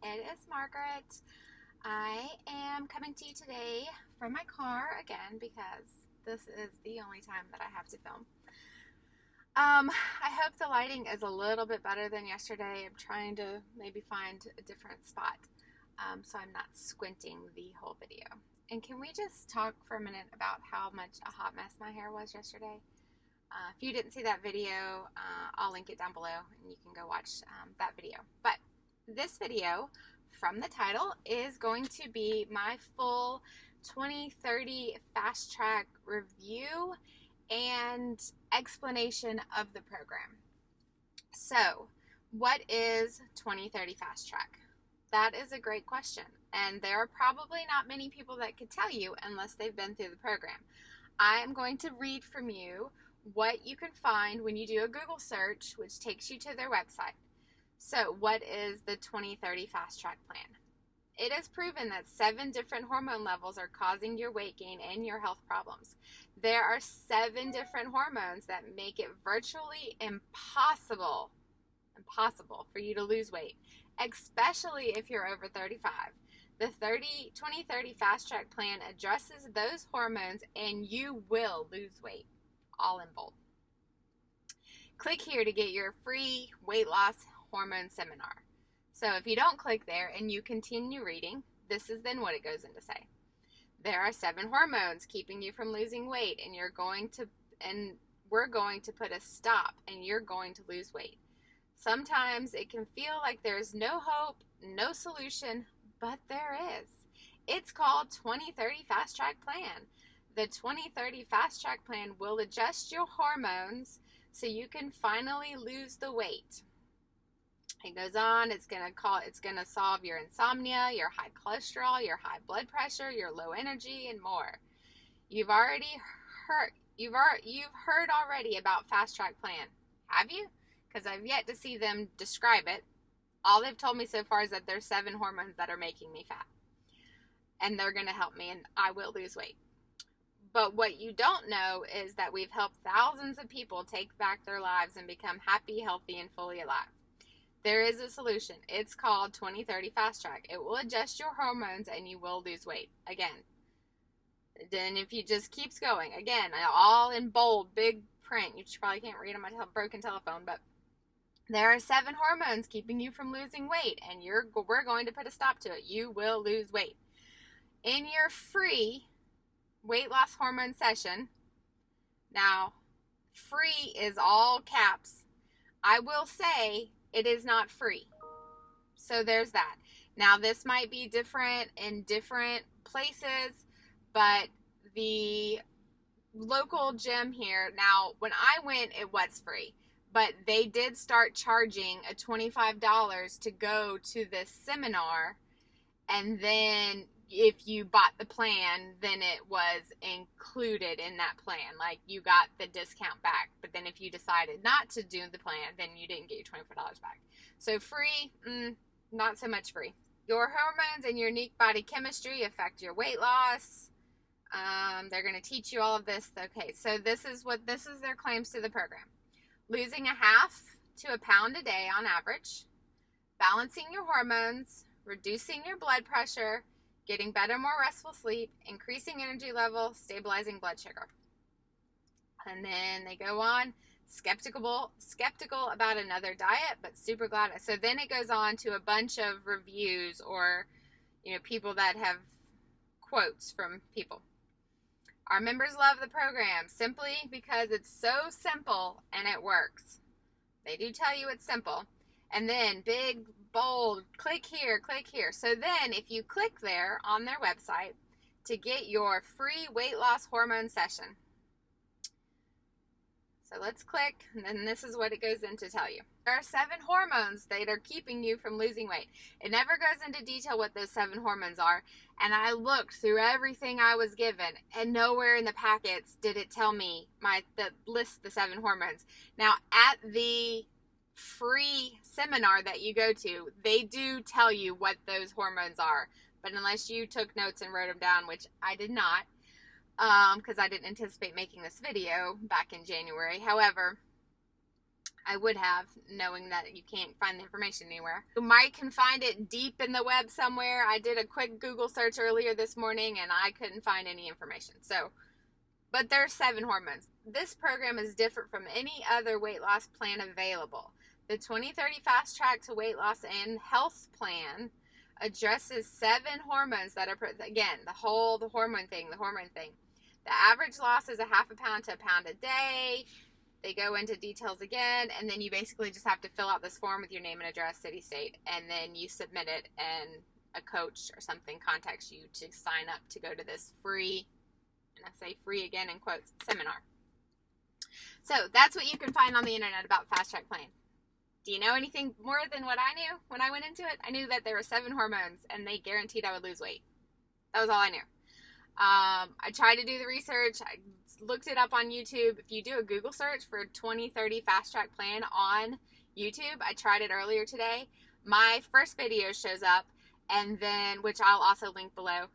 It is Margaret. I am coming to you today from my car again because this is the only time that I have to film. I hope the lighting is a little bit better than yesterday. I'm trying to maybe find a different spot so I'm not squinting the whole video. And can we just talk for a minute about how much a hot mess my hair was yesterday? If you didn't see that video, I'll link it down below and you can go watch that video. But this video, from the title, is going to be my full 2030 Fast Track review and explanation of the program. So, what is 2030 Fast Track? That is a great question, and there are probably not many people that could tell you unless they've been through the program. I am going to read from you what you can find when you do a Google search, which takes you to their website. So, what is the 2030 Fast Track plan? It is proven that 7 different hormone levels are causing your weight gain and your health problems. There are 7 different hormones that make it virtually impossible for you to lose weight, especially if you're over 35. The 2030 Fast Track plan addresses those hormones and you will lose weight, all in bold. Click here to get your free weight loss hormone seminar. So if you don't click there and you continue reading, this is then what it goes in to say. There are 7 hormones keeping you from losing weight, and we're going to put a stop, and you're going to lose weight. Sometimes it can feel like there's no hope, no solution, but there is. It's called 2030 Fast Track Plan. The 2030 Fast Track Plan will adjust your hormones so you can finally lose the weight. It goes on, it's going to solve your insomnia, your high cholesterol, your high blood pressure, your low energy, and more. You've heard already about Fast Track Plan, have you? Because I've yet to see them describe it. All they've told me so far is that there's 7 hormones that are making me fat. And they're going to help me, and I will lose weight. But what you don't know is that we've helped thousands of people take back their lives and become happy, healthy, and fully alive. There is a solution. It's called 2030 Fast Track. It will adjust your hormones and you will lose weight. Again. Then if you just keeps going. Again, all in bold, big print. You probably can't read on my broken telephone, but there are 7 hormones keeping you from losing weight, and we're going to put a stop to it. You will lose weight. In your free weight loss hormone session, now, free is all caps. I will say it is not free. So there's that. Now, this might be different in different places, but the local gym here, now, when I went, it was free. But they did start charging a $25 to go to this seminar, and then if you bought the plan, then it was included in that plan. Like, you got the discount back. But then if you decided not to do the plan, then you didn't get your $25 back. So free, not so much free. Your hormones and your unique body chemistry affect your weight loss. They're going to teach you all of this. Okay, so this is their claims to the program. Losing a half to a pound a day on average. Balancing your hormones. Reducing your blood pressure. Getting better, more restful sleep, increasing energy level, stabilizing blood sugar. And then they go on, skeptical about another diet, but super glad. So then it goes on to a bunch of reviews or, people that have quotes from people. Our members love the program simply because it's so simple and it works. They do tell you it's simple. And then big, bold, click here, click here. So then if you click there on their website to get your free weight loss hormone session. So let's click, and then this is what it goes in to tell you. There are 7 hormones that are keeping you from losing weight. It never goes into detail what those 7 hormones are. And I looked through everything I was given, and nowhere in the packets did it tell me the 7 hormones. Now, at the free seminar that you go to, they do tell you what those hormones are, but unless you took notes and wrote them down, which I did not, because I didn't anticipate making this video back in January. However, I would have, knowing that you can't find the information anywhere. You might can find it deep in the web somewhere. I did a quick Google search earlier this morning and I couldn't find any information. So, but there's 7 hormones. This program is different from any other weight loss plan available. The 2030 Fast Track to Weight Loss and Health Plan addresses 7 hormones that are, again, the hormone thing. The average loss is a half a pound to a pound a day. They go into details again, and then you basically just have to fill out this form with your name and address, city, state, and then you submit it, and a coach or something contacts you to sign up to go to this free, and I say free again in quotes, seminar. So that's what you can find on the internet about Fast Track Plan. Do you know anything more than what I knew when I went into it? I knew that there were 7 hormones, and they guaranteed I would lose weight. That was all I knew. I tried to do the research. I looked it up on YouTube. If you do a Google search for 2030 Fast Track Plan on YouTube, I tried it earlier today. My first video shows up, and then, which I'll also link below.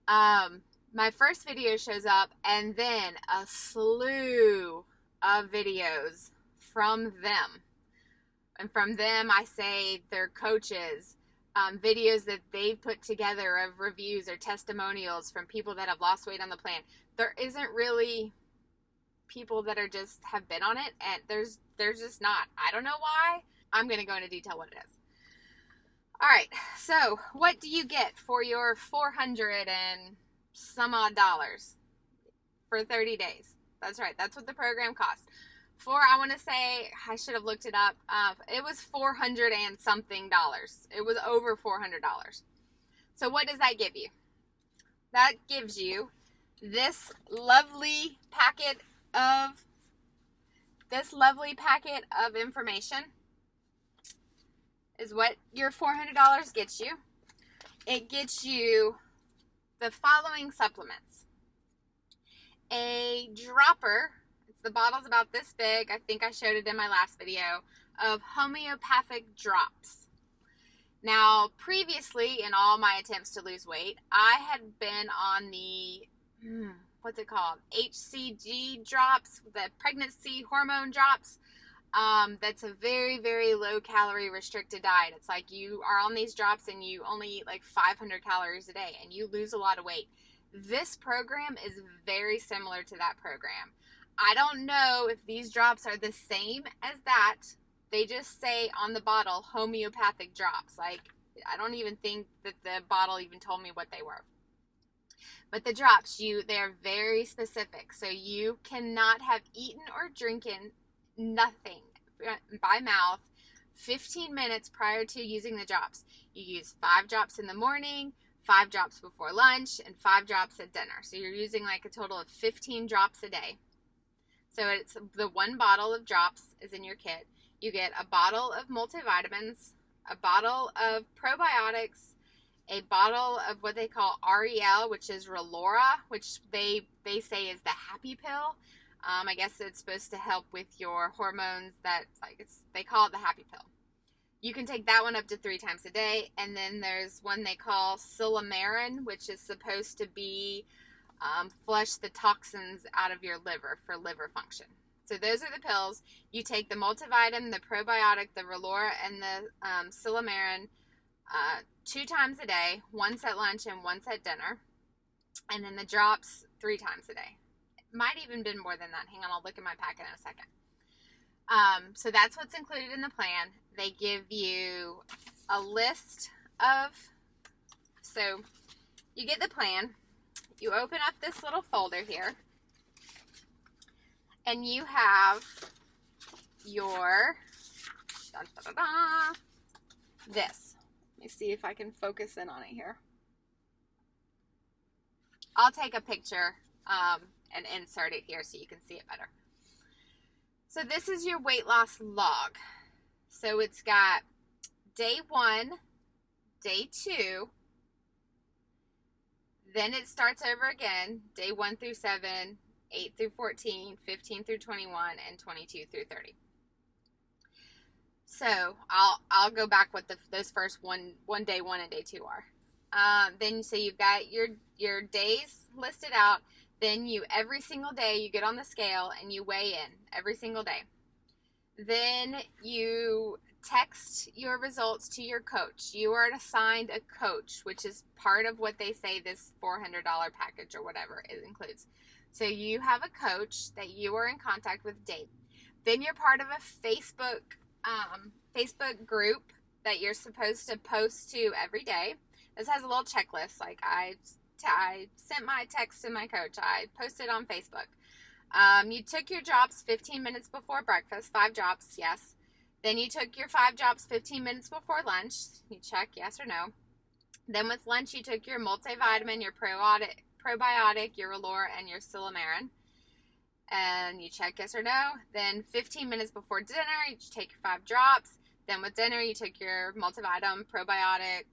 My first video shows up, and then a slew of videos from them. And from them, I say their coaches, videos that they've put together of reviews or testimonials from people that have lost weight on the plan. There isn't really people that are just have been on it, and there's just not. I don't know why. I'm going to go into detail what it is. All right, so what do you get for your $400 and some odd for 30 days? That's right. That's what the program costs. I want to say, I should have looked it up. It was $400 and something dollars. It was over $400. So what does that give you? That gives you this lovely packet of information is what your $400 gets you. It gets you the following supplements. A dropper. The bottle's about this big. I think I showed it in my last video of homeopathic drops. Now, previously, in all my attempts to lose weight, I had been on the, what's it called? HCG drops, the pregnancy hormone drops. That's a very, very low calorie restricted diet. It's like you are on these drops and you only eat like 500 calories a day and you lose a lot of weight. This program is very similar to that program. I don't know if these drops are the same as that. They just say on the bottle, homeopathic drops. Like, I don't even think that the bottle even told me what they were. But the drops, they're very specific. So you cannot have eaten or drinking nothing by mouth 15 minutes prior to using the drops. You use 5 drops in the morning, 5 drops before lunch, and 5 drops at dinner. So you're using like a total of 15 drops a day. So it's the 1 bottle of drops is in your kit. You get a bottle of multivitamins, a bottle of probiotics, a bottle of what they call REL, which is Relora, which they say is the happy pill. I guess it's supposed to help with your hormones. They call it the happy pill. You can take that one up to 3 times a day. And then there's one they call Silymarin, which is supposed to be flush the toxins out of your liver for liver function. So those are the pills. You take the multivitamin, the probiotic, the Relora, and the Silymarin 2 times a day, once at lunch and once at dinner. And then the drops 3 times a day. It might even been more than that. Hang on, I'll look at my packet in a second. So that's what's included in the plan. They give you a list of, so you get the plan. You open up this little folder here, and you have your, this. Let me see if I can focus in on it here. I'll take a picture and insert it here so you can see it better. So this is your weight loss log. So it's got day 1, day 2, then it starts over again, day 1 through 7, 8 through 14, 15 through 21, and 22 through 30. So I'll go back what those first day 1 and day 2 are. Then so you've got your days listed out. Then every single day you get on the scale and you weigh in every single day. Then you text your results to your coach. You are assigned a coach, which is part of what they say this $400 package or whatever it includes. So you have a coach that you are in contact with daily. Then you're part of a Facebook group that you're supposed to post to every day. This has a little checklist. Like I sent my text to my coach. I posted on Facebook. You took your drops 15 minutes before breakfast. 5 drops, yes. Then you took your 5 drops 15 minutes before lunch. You check yes or no. Then with lunch, you took your multivitamin, your probiotic, your Relora, and your Silymarin. And you check yes or no. Then 15 minutes before dinner, you take your 5 drops. Then with dinner, you took your multivitamin, probiotic,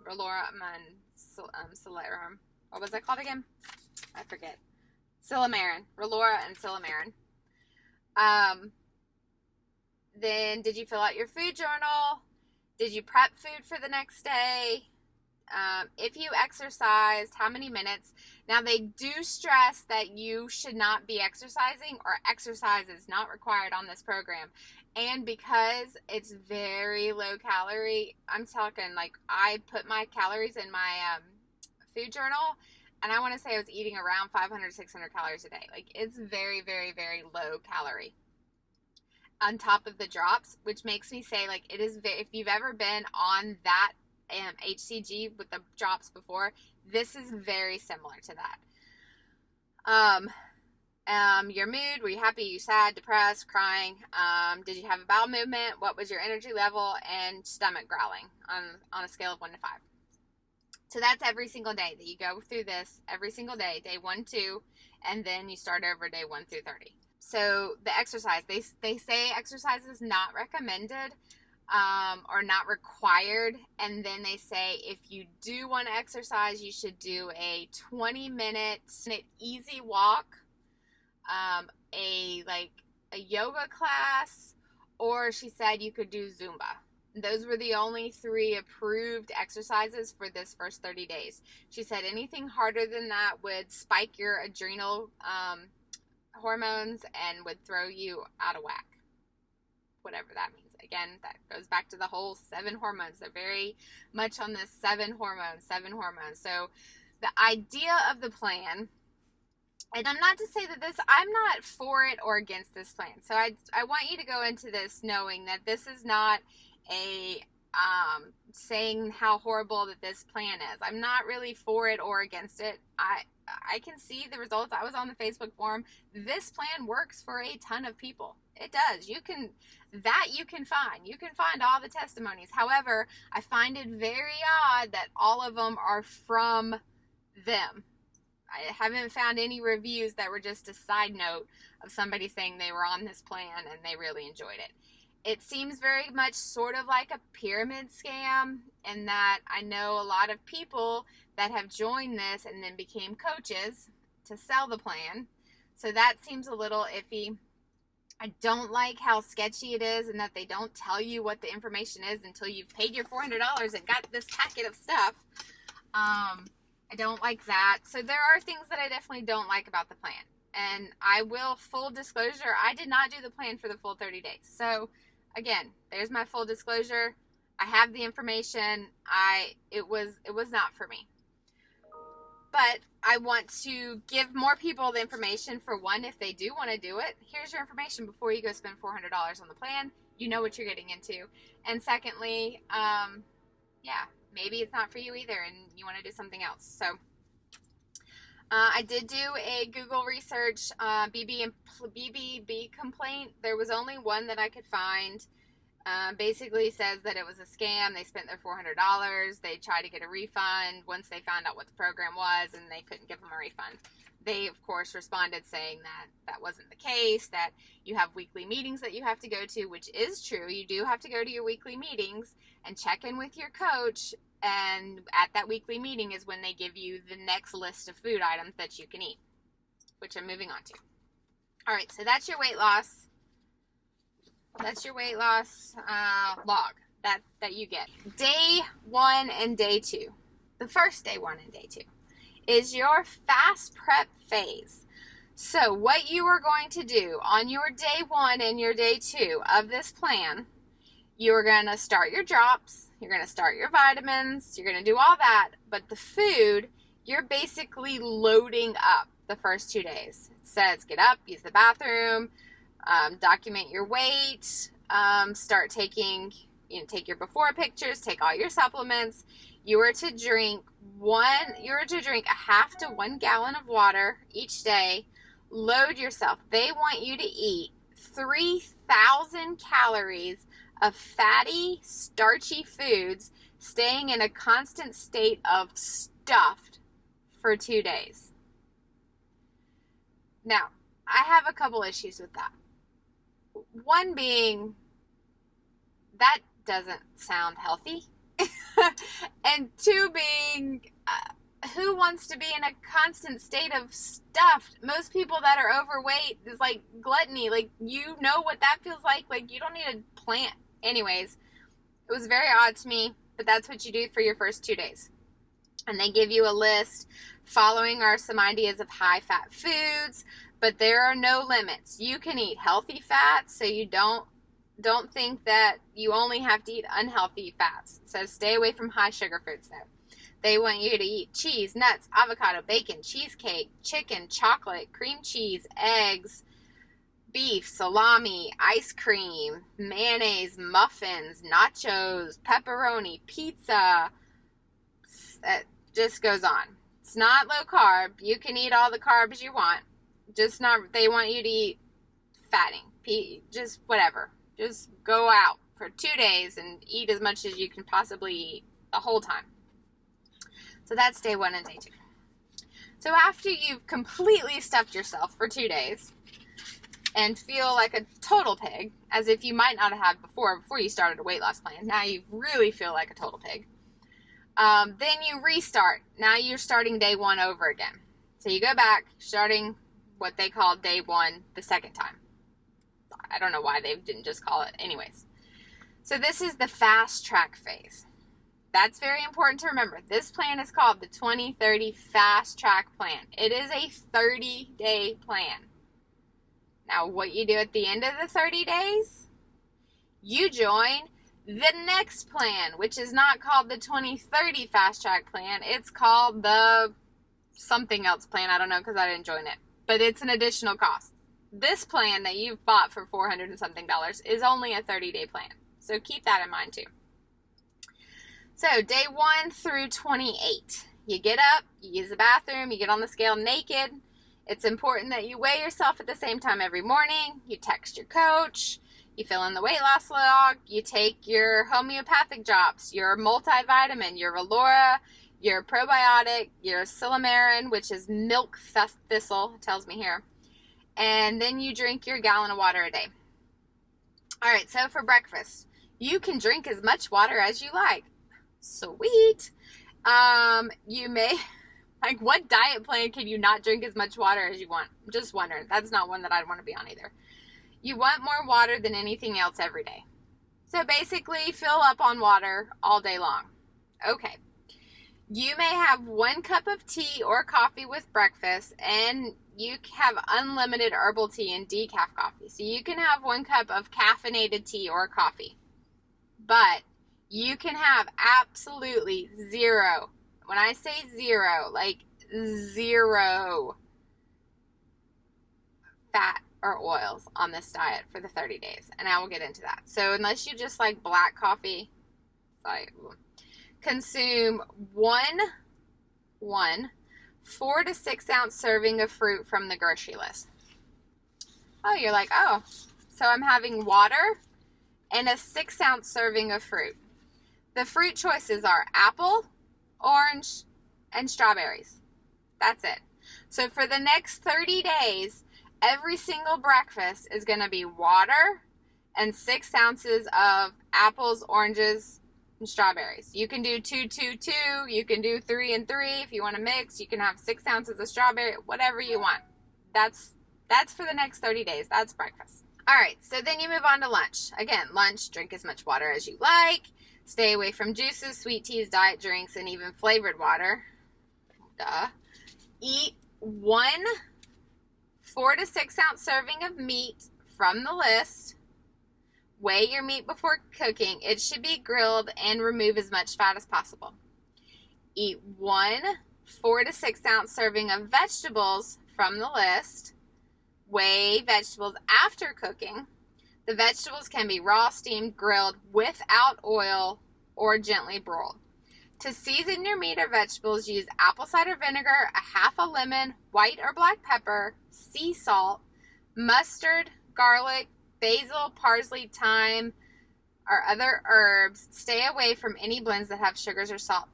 Relora, and Silymarin. What was that called again? I forget. Silymarin, Relora, and Silymarin. Then did you fill out your food journal? Did you prep food for the next day? If you exercised, how many minutes? Now they do stress that you should not be exercising, or exercise is not required on this program. And because it's very low calorie, I'm talking like I put my calories in my food journal, and I want to say I was eating around 500, 600 calories a day. Like it's very, very, very low calorie on top of the drops, which makes me say like it is, if you've ever been on that HCG with the drops before, this is very similar to that. Your mood, were you happy, you sad, depressed, crying? Did you have a bowel movement? What was your energy level? And stomach growling on a scale of 1 to 5. So that's every single day that you go through this, every single day, day 1, 2, and then you start over day 1 through 30. So the exercise, they say exercise is not recommended or not required. And then they say if you do want to exercise, you should do a 20-minute easy walk, a yoga class, or she said you could do Zumba. Those were the only 3 approved exercises for this first 30 days. She said anything harder than that would spike your adrenal hormones and would throw you out of whack. Whatever that means. Again, that goes back to the whole 7 hormones. They're very much on this 7 hormones. So the idea of the plan, and I'm not to say that I'm not for it or against this plan. So I want you to go into this knowing that this is not a saying how horrible that this plan is. I'm not really for it or against it. I can see the results. I was on the Facebook forum. This plan works for a ton of people. It does. You can find. You can find all the testimonies. However, I find it very odd that all of them are from them. I haven't found any reviews that were just a side note of somebody saying they were on this plan and they really enjoyed it. It seems very much sort of like a pyramid scam, in that I know a lot of people that have joined this and then became coaches to sell the plan. So that seems a little iffy. I don't like how sketchy it is, and that they don't tell you what the information is until you've paid your $400 and got this packet of stuff. I don't like that. So there are things that I definitely don't like about the plan. And I will, full disclosure, I did not do the plan for the full 30 days. So again, there's my full disclosure. I have the information. It was not for me. But I want to give more people the information. For one, if they do want to do it, here's your information before you go spend $400 on the plan. You know what you're getting into. And secondly, maybe it's not for you either and you want to do something else. So I did do a Google research BBB complaint. There was only one that I could find. Basically says that it was a scam. They spent their $400. They tried to get a refund once they found out what the program was, and they couldn't give them a refund. They, of course, responded saying that that wasn't the case, that you have weekly meetings that you have to go to, which is true. You do have to go to your weekly meetings and check in with your coach, and at that weekly meeting is when they give you the next list of food items that you can eat, which I'm moving on to. All right, so that's your weight loss. That's your weight loss log that you get. Day 1 and day 2. The first day 1 and day 2 is your fast prep phase. So what you are going to do on your day 1 and your day 2 of this plan, you're going to start your drops, you're going to start your vitamins, you're going to do all that, but the food, you're basically loading up the first 2 days. It says get up, use the bathroom, document your weight, start taking, take your before pictures, take all your supplements. You are to drink a half to 1 gallon of water each day. Load yourself. They want you to eat 3,000 calories of fatty, starchy foods, staying in a constant state of stuffed for 2 days. Now, I have a couple issues with that. One being, that doesn't sound healthy. And 2 being, who wants to be in a constant state of stuffed? Most people that are overweight is like gluttony. Like, you know what that feels like. Like, you don't need a plant. Anyways, it was very odd to me, but that's what you do for your first 2 days. And they give you a list. Following are some ideas of high-fat foods, but there are no limits. You can eat healthy fats, so you don't think that you only have to eat unhealthy fats. It says stay away from high sugar foods, though. They want you to eat cheese, nuts, avocado, bacon, cheesecake, chicken, chocolate, cream cheese, eggs, beef, salami, ice cream, mayonnaise, muffins, nachos, pepperoni, pizza. It just goes on. It's not low carb. You can eat all the carbs you want. Just not, they want you to eat fatting. Just whatever. Just go out for 2 days and eat as much as you can possibly eat the whole time. So that's day 1 and day 2. So after you've completely stuffed yourself for 2 days and feel like a total pig, as if you might not have before you started a weight loss plan, now you really feel like a total pig, then you restart. Now you're starting day 1 over again. So you go back, starting what they call day 1 the second time. I don't know why they didn't just call it. Anyways. So this is the fast track phase. That's very important to remember. This plan is called the 2030 Fast Track Plan. It is a 30-day plan. Now, what you do at the end of the 30 days, you join the next plan, which is not called the 2030 Fast Track Plan. It's called the something else plan. I don't know because I didn't join it. But it's an additional cost. This plan that you've bought for $400 and something is only a 30-day plan. So keep that in mind too. So day 1 through 28. You get up, you use the bathroom, you get on the scale naked. It's important that you weigh yourself at the same time every morning. You text your coach. You fill in the weight loss log. You take your homeopathic drops, your multivitamin, your Valora, your probiotic, your Silymarin, which is milk thistle, it tells me here. And then you drink your gallon of water a day. All right, so for breakfast, you can drink as much water as you like. Sweet. You may, like, what diet plan can you not drink as much water as you want? I'm just wondering. That's not one that I'd want to be on either. You want more water than anything else every day. So basically, fill up on water all day long. Okay. You may have 1 cup of tea or coffee with breakfast, and you have unlimited herbal tea and decaf coffee. So you can have 1 cup of caffeinated tea or coffee. But you can have absolutely 0. When I say 0, like 0 fat or oils on this diet for the 30 days. And I will get into that. So unless you just like black coffee, consume 4 to 6 ounce serving of fruit from the grocery list. Oh, you're like, oh, so I'm having water and a 6 ounce serving of fruit. The fruit choices are apple, orange, and strawberries. That's it. So for the next 30 days, every single breakfast is going to be water and 6 ounces of apples, oranges, and strawberries. You can do 2, 2, 2. You can do 3 and 3. If you want to mix, you can have 6 ounces of strawberry, whatever you want. That's for the next 30 days. That's breakfast. All right, so then you move on to lunch. Again, lunch, drink as much water as you like. Stay away from juices, sweet teas, diet drinks, and even flavored water. Eat 1 4 to 6 ounce serving of meat from the list. Weigh your meat before cooking. It should be grilled and remove as much fat as possible. Eat 1 4 to 6 ounce serving of vegetables from the list. Weigh vegetables after cooking. The vegetables can be raw, steamed, grilled, without oil, or gently broiled. To season your meat or vegetables, use apple cider vinegar, a half a lemon, white or black pepper, sea salt, mustard, garlic, basil, parsley, thyme, or other herbs. Stay away from any blends that have sugars or salt.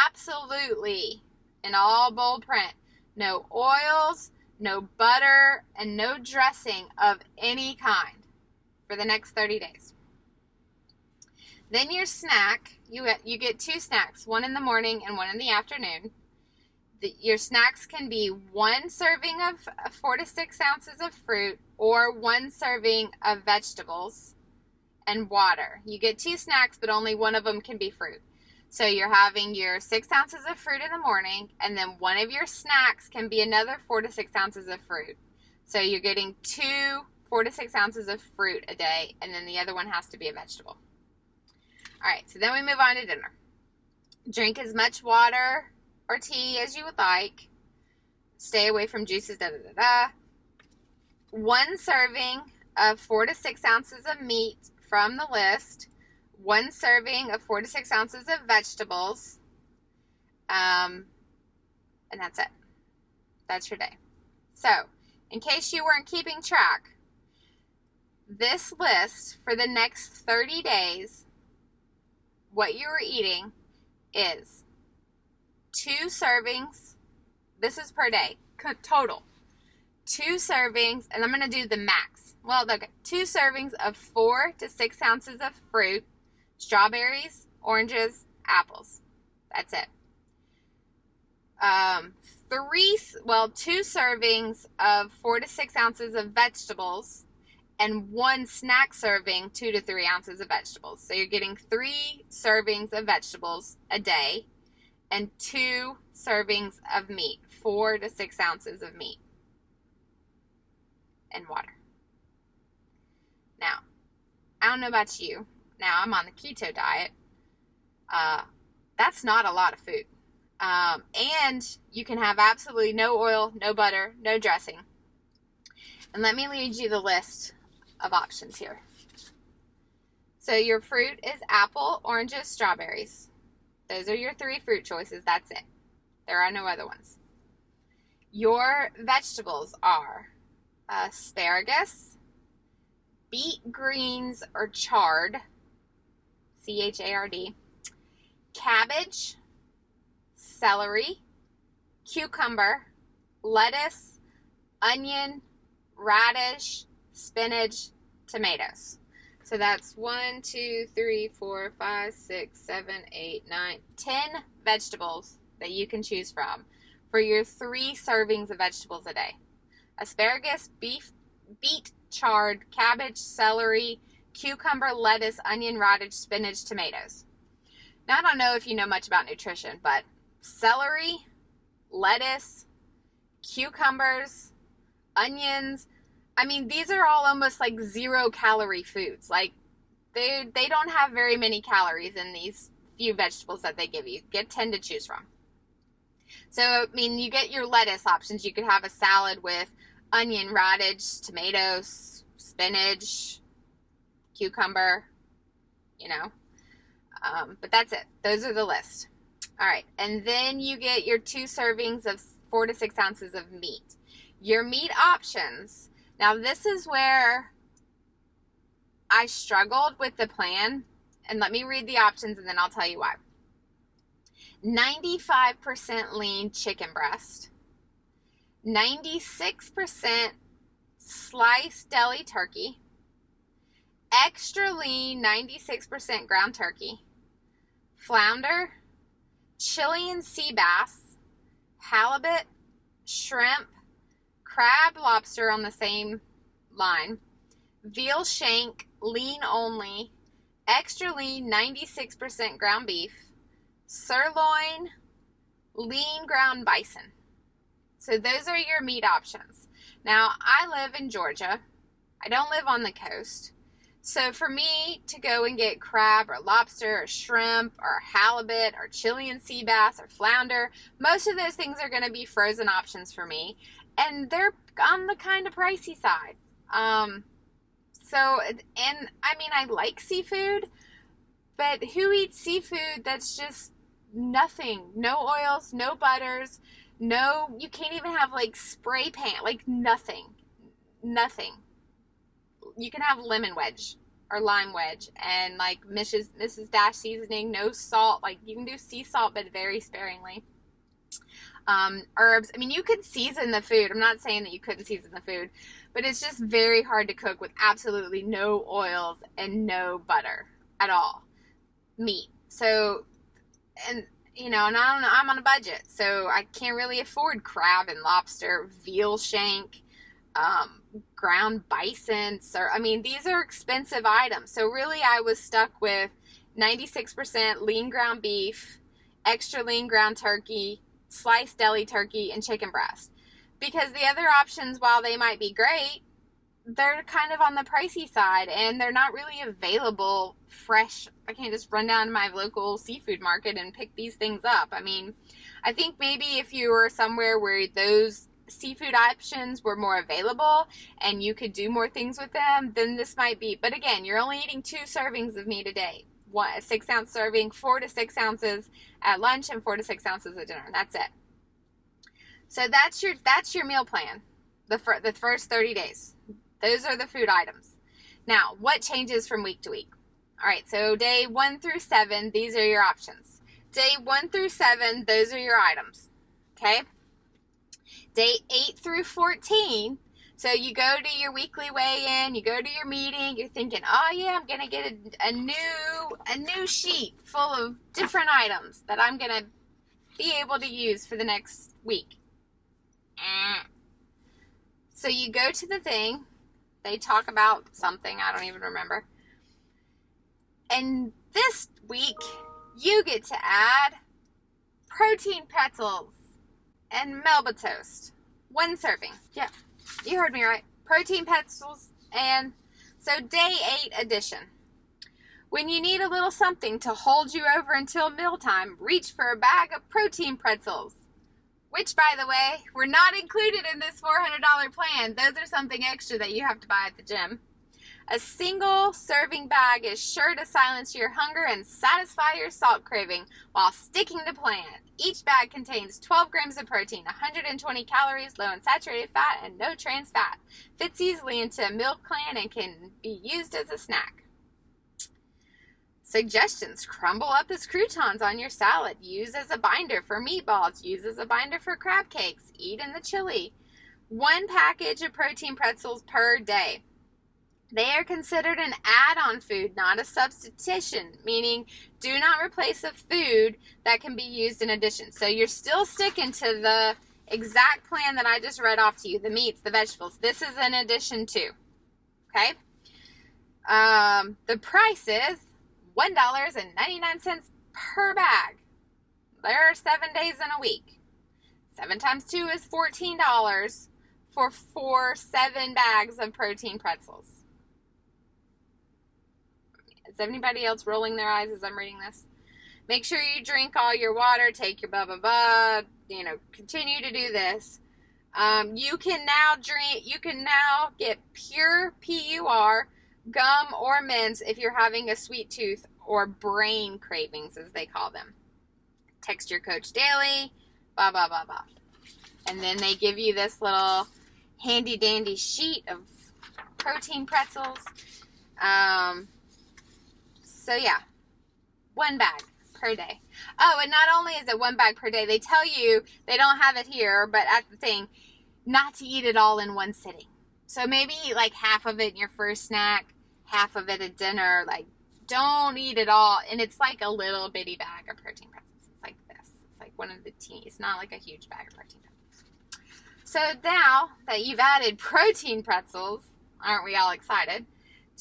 Absolutely, in all bold print, no oils, no butter, and no dressing of any kind for the next 30 days. Then your snack, you get 2 snacks, one in the morning and one in the afternoon. Your snacks can be 1 serving of 4 to 6 ounces of fruit or 1 serving of vegetables and water. You get 2 snacks, but only one of them can be fruit. So you're having your 6 ounces of fruit in the morning, and then one of your snacks can be another 4 to 6 ounces of fruit. So you're getting 2 4 to 6 ounces of fruit a day, and then the other one has to be a vegetable. All right, so then we move on to dinner. Drink as much water or tea as you would like. Stay away from juices, 1 serving of 4 to 6 ounces of meat from the list. 1 serving of 4 to 6 ounces of vegetables. And that's it. That's your day. So, in case you weren't keeping track, this list for the next 30 days, what you are eating is 2 servings. This is per day, total. 2 servings, and I'm going to do the max. Well, okay, 2 servings of 4 to 6 ounces of fruit, strawberries, oranges, apples. That's it. 2 servings of 4 to 6 ounces of vegetables, and 1 snack serving 2 to 3 ounces of vegetables. So you're getting 3 servings of vegetables a day and 2 servings of meat, 4 to 6 ounces of meat and water. Now, I don't know about you. Now, I'm on the keto diet. That's not a lot of food. And you can have absolutely no oil, no butter, no dressing. And let me read you the list of options here. So your fruit is apple, oranges, strawberries. Those are your 3 fruit choices. That's it. There are no other ones. Your vegetables are asparagus, beet greens or chard, C-H-A-R-D, cabbage, celery, cucumber, lettuce, onion, radish, spinach, tomatoes. So that's 1, 2, 3, 4, 5, 6, 7, 8, 9, 10 vegetables that you can choose from for your 3 servings of vegetables a day. Asparagus, beet, chard, cabbage, celery, cucumber, lettuce, onion, radish, spinach, tomatoes. Now, I don't know if you know much about nutrition, but celery, lettuce, cucumbers, onions, I mean, these are all almost like 0-calorie foods. Like, they don't have very many calories in these few vegetables that they give you. Get 10 to choose from. So, I mean, you get your lettuce options. You could have a salad with onion, radish, tomatoes, spinach, cucumber, but that's it. Those are the list. All right. And then you get your 2 servings of 4 to 6 ounces of meat. Your meat options. Now, this is where I struggled with the plan. And let me read the options and then I'll tell you why. 95% lean chicken breast. 96% sliced deli turkey. Extra lean 96% ground turkey. Flounder, Chilean sea bass, halibut, shrimp, crab, lobster on the same line, veal shank, lean only, extra lean 96% ground beef, sirloin, lean ground bison. So those are your meat options. Now, I live in Georgia. I don't live on the coast. So for me to go and get crab or lobster or shrimp or halibut or Chilean sea bass or flounder, most of those things are going to be frozen options for me. And they're on the kind of pricey side. And I mean, I like seafood, but who eats seafood that's just nothing? No oils, no butters, you can't even have like spray paint, like nothing. You can have lemon wedge or lime wedge and like Mrs. Dash seasoning, no salt. Like you can do sea salt, but very sparingly. Herbs. I mean, you could season the food. I'm not saying that you couldn't season the food, but it's just very hard to cook with absolutely no oils and no butter at all. Meat. So, and you know, and I'm on a budget, so I can't really afford crab and lobster, veal shank, ground bison. I mean, these are expensive items. So really I was stuck with 96% lean ground beef, extra lean ground turkey, sliced deli turkey, and chicken breast. Because the other options, while they might be great, they're kind of on the pricey side and they're not really available fresh. I can't just run down to my local seafood market and pick these things up. I mean, I think maybe if you were somewhere where those seafood options were more available and you could do more things with them, then this might be. But again, you're only eating 2 servings of meat a day. A 6-ounce serving, 4 to 6 ounces at lunch and 4 to 6 ounces at dinner. That's it. So that's your meal plan. The first 30 days. Those are the food items. Now, what changes from week to week? All right, so day 1 through 7, these are your options. Day 1 through 7, those are your items. Okay? Day 8 through 14, so you go to your weekly weigh-in, you go to your meeting, you're thinking, oh yeah, I'm going to get a new sheet full of different items that I'm going to be able to use for the next week. So you go to the thing, they talk about something, I don't even remember. And this week, you get to add protein pretzels and Melba toast. 1 serving. Yeah, you heard me right. Protein pretzels. And so day 8 edition. When you need a little something to hold you over until mealtime, reach for a bag of protein pretzels. Which, by the way, were not included in this $400 plan. Those are something extra that you have to buy at the gym. A single serving bag is sure to silence your hunger and satisfy your salt craving while sticking to plan. Each bag contains 12 grams of protein, 120 calories, low in saturated fat, and no trans fat. Fits easily into a meal plan and can be used as a snack. Suggestions: crumble up as croutons on your salad. Use as a binder for meatballs. Use as a binder for crab cakes. Eat in the chili. 1 package of protein pretzels per day. They are considered an add-on food, not a substitution, meaning do not replace a food that can be used in addition. So you're still sticking to the exact plan that I just read off to you, the meats, the vegetables. This is an addition too, okay? The price is $1.99 per bag. There are 7 days in a week. 7 times 2 is $14 for 7 bags of protein pretzels. Is anybody else rolling their eyes as I'm reading this? Make sure you drink all your water, take your blah, blah, blah, continue to do this. You can now get pure PUR, gum or mints if you're having a sweet tooth or brain cravings, as they call them. Text your coach daily, blah, blah, blah, blah. And then they give you this little handy dandy sheet of protein pretzels. So yeah, 1 bag per day. Oh, and not only is it 1 bag per day, they tell you, they don't have it here, but at the thing, not to eat it all in one sitting. So maybe eat like half of it in your first snack, half of it at dinner. Like, don't eat it all. And it's like a little bitty bag of protein pretzels. It's like this. It's like one of the teeny. It's not like a huge bag of protein pretzels. So now that you've added protein pretzels, aren't we all excited,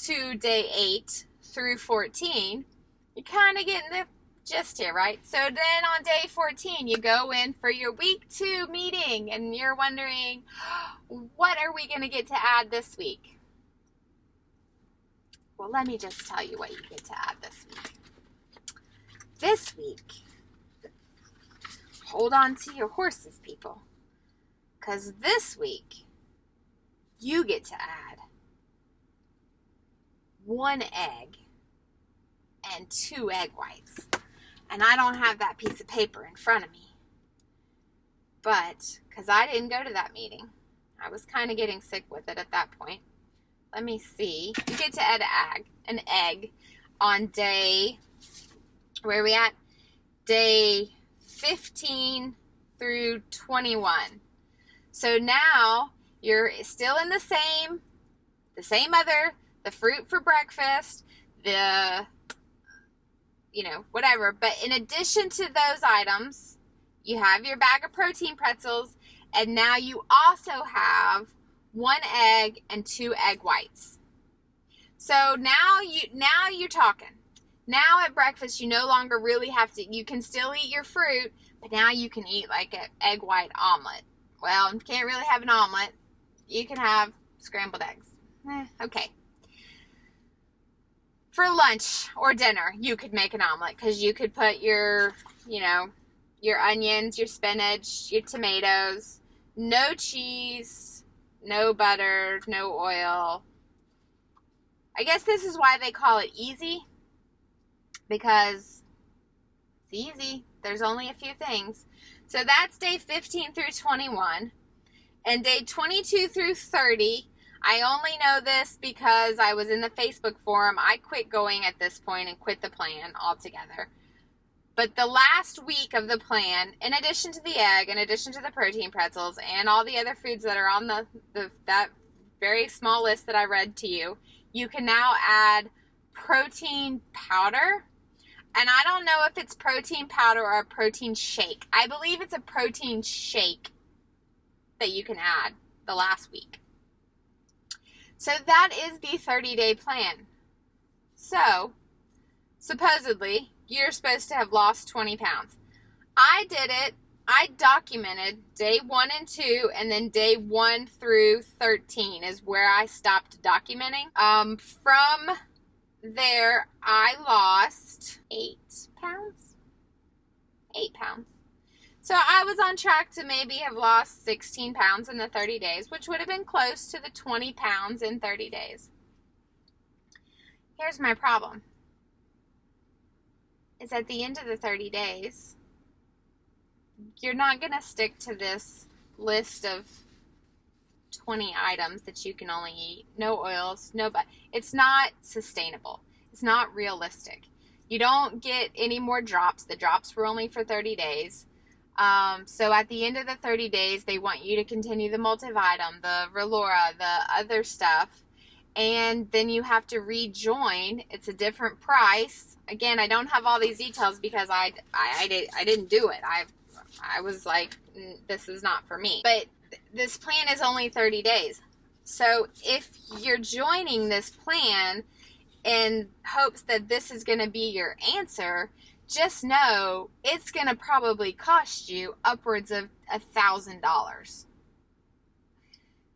to day 8 through 14, you're kind of getting the gist here, right? So then on day 14, you go in for your week 2 meeting, and you're wondering, what are we going to get to add this week? Well, let me just tell you what you get to add this week. This week, hold on to your horses, people, because this week, you get to add 1 egg and 2 egg whites. And I don't have that piece of paper in front of me. But, because I didn't go to that meeting, I was kind of getting sick with it at that point. Let me see. You get to add an egg on day, where are we at? Day 15 through 21. So now you're still in the same the fruit for breakfast, whatever. But in addition to those items, you have your bag of protein pretzels, and now you also have 1 egg and 2 egg whites. So now you're talking. Now at breakfast, you no longer really have to, you can still eat your fruit, but now you can eat like an egg white omelet. Well, you can't really have an omelet. You can have scrambled eggs. Okay. For lunch or dinner, you could make an omelet, because you could put your onions, your spinach, your tomatoes, no cheese, no butter, no oil. I guess this is why they call it easy, because it's easy. There's only a few things. So that's day 15 through 21. And day 22 through 30, I only know this because I was in the Facebook forum. I quit going at this point and quit the plan altogether. But the last week of the plan, in addition to the egg, in addition to the protein pretzels, and all the other foods that are on that very small list that I read to you, you can now add protein powder. And I don't know if it's protein powder or a protein shake. I believe it's a protein shake that you can add the last week. So that is the 30-day plan. So, supposedly, you're supposed to have lost 20 pounds. I did it. I documented day 1 and 2, and then day 1 through 13 is where I stopped documenting. From there, I lost 8 pounds. 8 pounds. So I was on track to maybe have lost 16 pounds in the 30 days, which would have been close to the 20 pounds in 30 days. Here's my problem. Is at the end of the 30 days, you're not going to stick to this list of 20 items that you can only eat. No oils, no butter. It's not sustainable. It's not realistic. You don't get any more drops. The drops were only for 30 days. So at the end of the 30 days, they want you to continue the multivitamin, the Relora, the other stuff. And then you have to rejoin. It's a different price. Again, I don't have all these details because I didn't do it. I was like, this is not for me. But this plan is only 30 days. So if you're joining this plan in hopes that this is going to be your answer, just know it's going to probably cost you upwards of $1,000.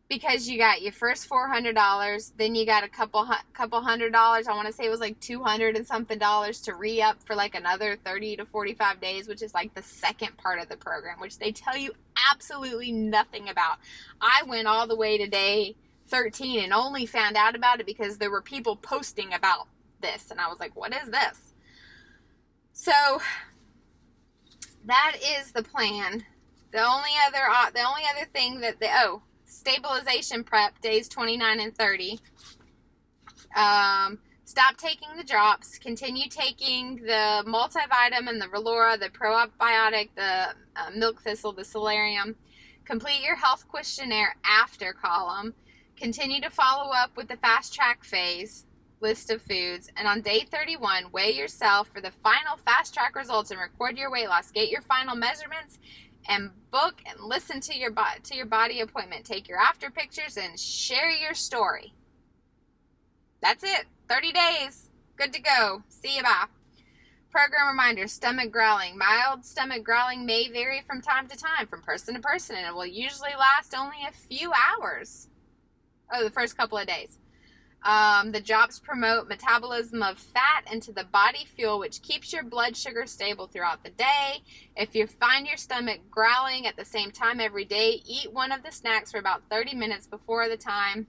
Because you got your first $400, then you got a couple $100. I want to say it was like $200 and something to re-up for like another 30 to 45 days, which is like the second part of the program, which they tell you absolutely nothing about. I went all the way to day 13 and only found out about it because there were people posting about this, and I was like, what is this? So that is the plan. The only other thing that stabilization prep days 29 and 30. Stop taking the drops. Continue taking the multivitamin and the Relora, the probiotic, the milk thistle, the solarium. Complete your health questionnaire after column. Continue to follow up with the fast track phase list of foods. And on day 31, weigh yourself for the final fast track results and record your weight loss. Get your final measurements and book and listen to your body appointment. Take your after pictures and share your story. That's it. 30 days. Good to go. See you. Bye. Program reminder, stomach growling. Mild stomach growling may vary from time to time, from person to person, and it will usually last only a few hours. Oh, the first couple of days. The drops promote metabolism of fat into the body fuel, which keeps your blood sugar stable throughout the day. If you find your stomach growling at the same time every day, eat one of the snacks for about 30 minutes before the time.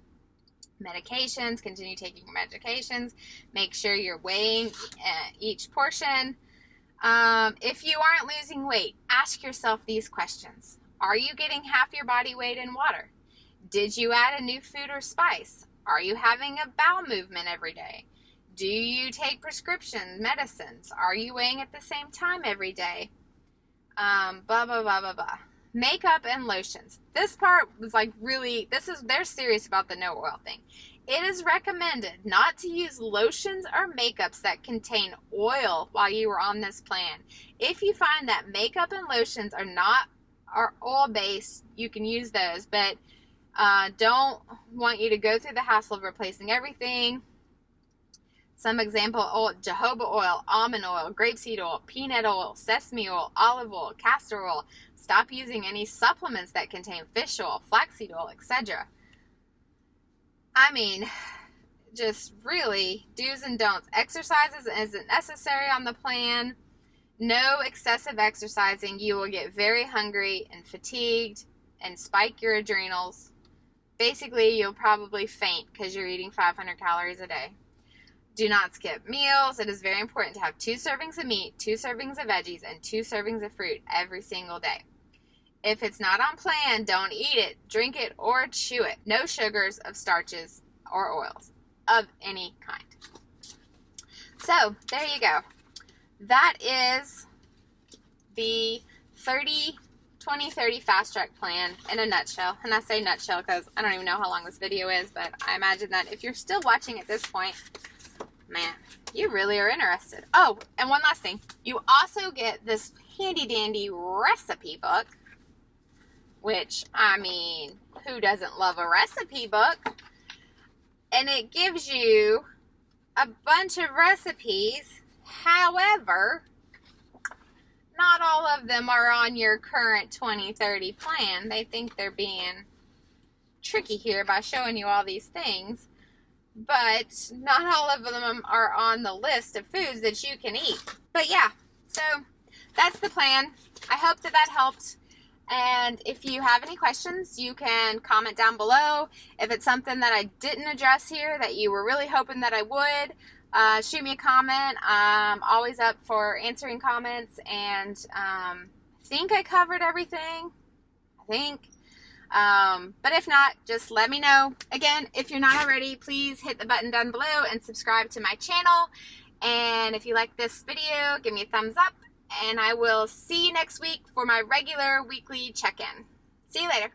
Medications, continue taking your medications. Make sure you're weighing each portion. If you aren't losing weight, ask yourself these questions. Are you getting half your body weight in water? Did you add a new food or spice? Are you having a bowel movement every day? Do you take prescription medicines? Are you weighing at the same time every day? Blah, blah, blah, blah, blah. Makeup and lotions. This part was like really, they're serious about the no oil thing. It is recommended not to use lotions or makeups that contain oil while you are on this plan. If you find that makeup and lotions are oil based, you can use those, but don't want you to go through the hassle of replacing everything. Some example oil: jojoba oil, almond oil, grapeseed oil, peanut oil, sesame oil, olive oil, castor oil. Stop using any supplements that contain fish oil, flaxseed oil, etc. I mean, just really do's and don'ts. Exercises isn't necessary on the plan. No excessive exercising. You will get very hungry and fatigued and spike your adrenals. Basically, you'll probably faint because you're eating 500 calories a day. Do not skip meals. It is very important to have 2 servings of meat, 2 servings of veggies, and 2 servings of fruit every single day. If it's not on plan, don't eat it, drink it, or chew it. No sugars of starches or oils of any kind. So, there you go. That is the 2030 Fast Track Plan in a nutshell. And I say nutshell because I don't even know how long this video is, but I imagine that if you're still watching at this point, man, you really are interested. Oh, and one last thing. You also get this handy dandy recipe book, which, I mean, who doesn't love a recipe book? And it gives you a bunch of recipes. However, not all of them are on your current 2030 plan. They think they're being tricky here by showing you all these things. But not all of them are on the list of foods that you can eat. But yeah, so that's the plan. I hope that helped. And if you have any questions, you can comment down below. If it's something that I didn't address here that you were really hoping that I would, shoot me a comment. I'm always up for answering comments, and I think I covered everything. But if not, just let me know. Again, if you're not already, please hit the button down below and subscribe to my channel. And if you like this video, give me a thumbs up. And I will see you next week for my regular weekly check-in. See you later.